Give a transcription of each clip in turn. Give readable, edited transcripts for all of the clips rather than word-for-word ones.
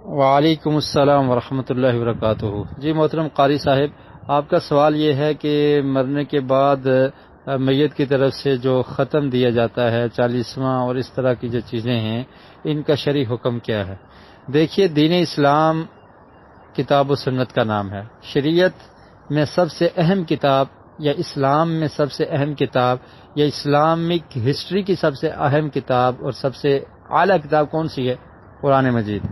وعلیکم السلام ورحمۃ اللہ وبرکاتہ۔ جی محترم قاری صاحب، آپ کا سوال یہ ہے کہ مرنے کے بعد میت کی طرف سے جو ختم دیا جاتا ہے، چالیسواں اور اس طرح کی جو چیزیں ہیں، ان کا شرعی حکم کیا ہے؟ دیکھیے، دین اسلام کتاب و سنت کا نام ہے۔ شریعت میں سب سے اہم کتاب، یا اسلام میں سب سے اہم کتاب، یا اسلامک ہسٹری کی سب سے اہم کتاب اور سب سے اعلیٰ کتاب کون سی ہے؟ قرآن مجید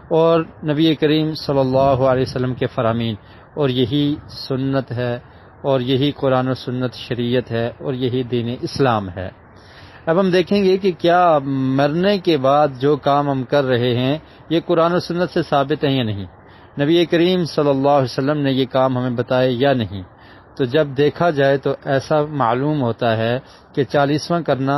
اور نبی کریم صلی اللہ علیہ وسلم کے فرامین، اور یہی سنت ہے، اور یہی قرآن و سنت شریعت ہے، اور یہی دین اسلام ہے۔ اب ہم دیکھیں گے کہ کیا مرنے کے بعد جو کام ہم کر رہے ہیں یہ قرآن و سنت سے ثابت ہیں یا نہیں، نبی کریم صلی اللہ علیہ وسلم نے یہ کام ہمیں بتائے یا نہیں۔ تو جب دیکھا جائے تو ایسا معلوم ہوتا ہے کہ چالیسواں کرنا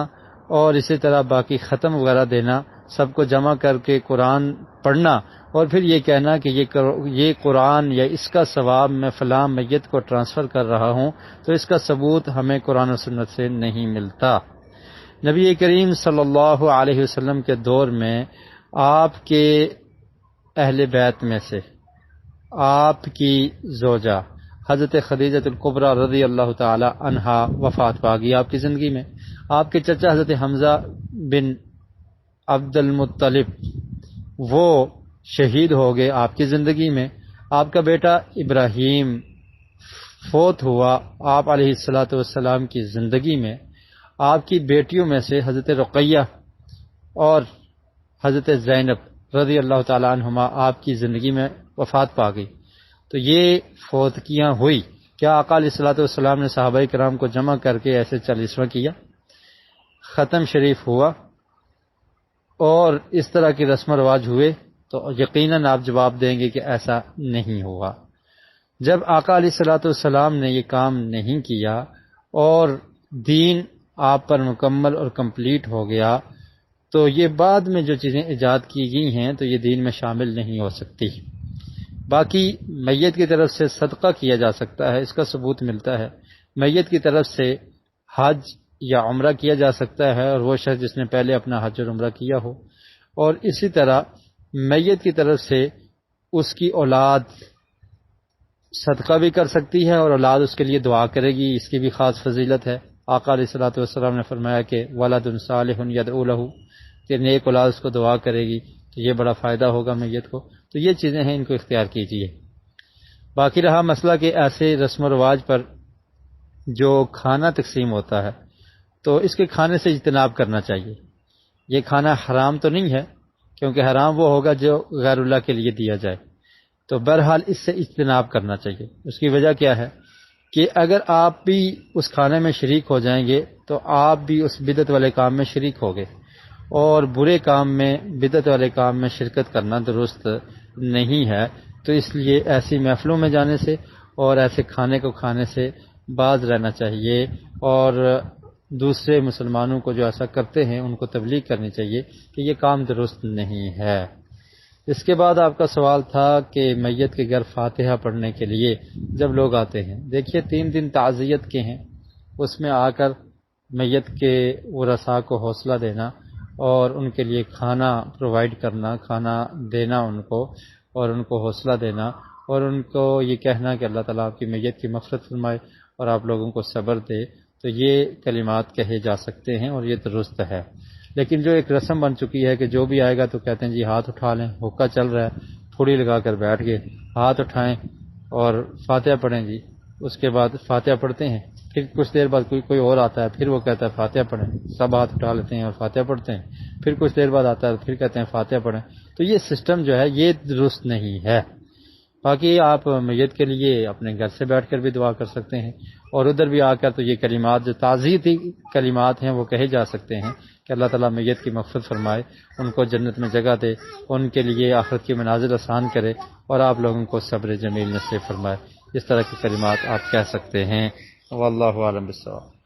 اور اسی طرح باقی ختم وغیرہ دینا، سب کو جمع کر کے قرآن پڑھنا اور پھر یہ کہنا کہ یہ قرآن یا اس کا ثواب میں فلاں میت کو ٹرانسفر کر رہا ہوں، تو اس کا ثبوت ہمیں قرآن و سنت سے نہیں ملتا۔ نبی کریم صلی اللہ علیہ وسلم کے دور میں آپ کے اہل بیت میں سے آپ کی زوجہ حضرت خدیجہ الکبریٰ رضی اللہ تعالی عنہا وفات پا گئی آپ کی زندگی میں۔ آپ کے چچا حضرت حمزہ بن عبد المطلب وہ شہید ہو گئے آپ کی زندگی میں۔ آپ کا بیٹا ابراہیم فوت ہوا آپ علیہ الصلاۃ والسلام کی زندگی میں۔ آپ کی بیٹیوں میں سے حضرت رقیہ اور حضرت زینب رضی اللہ تعالی عنہما آپ کی زندگی میں وفات پا گئی۔ تو یہ فوتگیاں ہوئی، کیا آقا علیہ الصلاۃ والسلام نے صحابہ کرام کو جمع کر کے ایسے چالیسواں کیا؟ ختم شریف ہوا اور اس طرح کی رسم و رواج ہوئے؟ تو یقیناً آپ جواب دیں گے کہ ایسا نہیں ہوا۔ جب آقا علیہ الصلاۃ والسلام نے یہ کام نہیں کیا اور دین آپ پر مکمل اور کمپلیٹ ہو گیا، تو یہ بعد میں جو چیزیں ایجاد کی گئی ہیں تو یہ دین میں شامل نہیں ہو سکتی۔ باقی میت کی طرف سے صدقہ کیا جا سکتا ہے، اس کا ثبوت ملتا ہے۔ میت کی طرف سے حج یا عمرہ کیا جا سکتا ہے، اور وہ شخص جس نے پہلے اپنا حج اور عمرہ کیا ہو، اور اسی طرح میت کی طرف سے اس کی اولاد صدقہ بھی کر سکتی ہے اور اولاد اس کے لیے دعا کرے گی، اس کی بھی خاص فضیلت ہے۔ آقا علیہ الصلوۃ والسلام نے فرمایا کہ ولد صالح یدعو لہ، کہ نیک اولاد اس کو دعا کرے گی تو یہ بڑا فائدہ ہوگا میت کو۔ تو یہ چیزیں ہیں، ان کو اختیار کیجیے۔ باقی رہا مسئلہ کہ ایسے رسم و رواج پر جو کھانا تقسیم ہوتا ہے تو اس کے کھانے سے اجتناب کرنا چاہیے۔ یہ کھانا حرام تو نہیں ہے، کیونکہ حرام وہ ہوگا جو غیر اللہ کے لیے دیا جائے، تو بہرحال اس سے اجتناب کرنا چاہیے۔ اس کی وجہ کیا ہے کہ اگر آپ بھی اس کھانے میں شریک ہو جائیں گے تو آپ بھی اس بدعت والے کام میں شریک ہوگے، اور برے کام میں، بدعت والے کام میں شرکت کرنا درست نہیں ہے۔ تو اس لیے ایسی محفلوں میں جانے سے اور ایسے کھانے کو کھانے سے باز رہنا چاہیے، اور دوسرے مسلمانوں کو جو ایسا کرتے ہیں ان کو تبلیغ کرنی چاہیے کہ یہ کام درست نہیں ہے۔ اس کے بعد آپ کا سوال تھا کہ میت کے گھر فاتحہ پڑھنے کے لیے جب لوگ آتے ہیں، دیکھیے 3 دن تعزیت کے ہیں، اس میں آ کر میت کے ورثاء کو حوصلہ دینا اور ان کے لیے کھانا پرووائڈ کرنا، کھانا دینا ان کو، اور ان کو حوصلہ دینا، اور ان کو یہ کہنا کہ اللہ تعالیٰ آپ کی میت کی مغفرت فرمائے اور آپ لوگوں کو صبر دے، تو یہ کلمات کہے جا سکتے ہیں اور یہ درست ہے۔ لیکن جو ایک رسم بن چکی ہے کہ جو بھی آئے گا تو کہتے ہیں جی ہاتھ اٹھا لیں، حکا چل رہا ہے، پھوڑی لگا کر بیٹھ گئے، ہاتھ اٹھائیں اور فاتحہ پڑھیں جی، اس کے بعد فاتحہ پڑھتے ہیں، پھر کچھ دیر بعد کوئی اور آتا ہے، پھر وہ کہتا ہے فاتحہ پڑھیں، سب ہاتھ اٹھا لیتے ہیں اور فاتحہ پڑھتے ہیں، پھر کچھ دیر بعد آتا ہے پھر کہتے ہیں فاتحہ پڑھیں۔ تو یہ سسٹم جو ہے یہ درست نہیں ہے۔ باقی آپ میت کے لیے اپنے گھر سے بیٹھ کر بھی دعا کر سکتے ہیں، اور ادھر بھی آ کر تو یہ کلمات جو تعزیتی کلمات ہیں وہ کہے جا سکتے ہیں کہ اللہ تعالیٰ میت کی مغفرت فرمائے، ان کو جنت میں جگہ دے، ان کے لیے آخرت کی منازل آسان کرے، اور آپ لوگوں کو صبر جمیل نصیب فرمائے۔ اس طرح کی کلمات آپ کہہ سکتے ہیں۔ واللہ اعلم بالصواب۔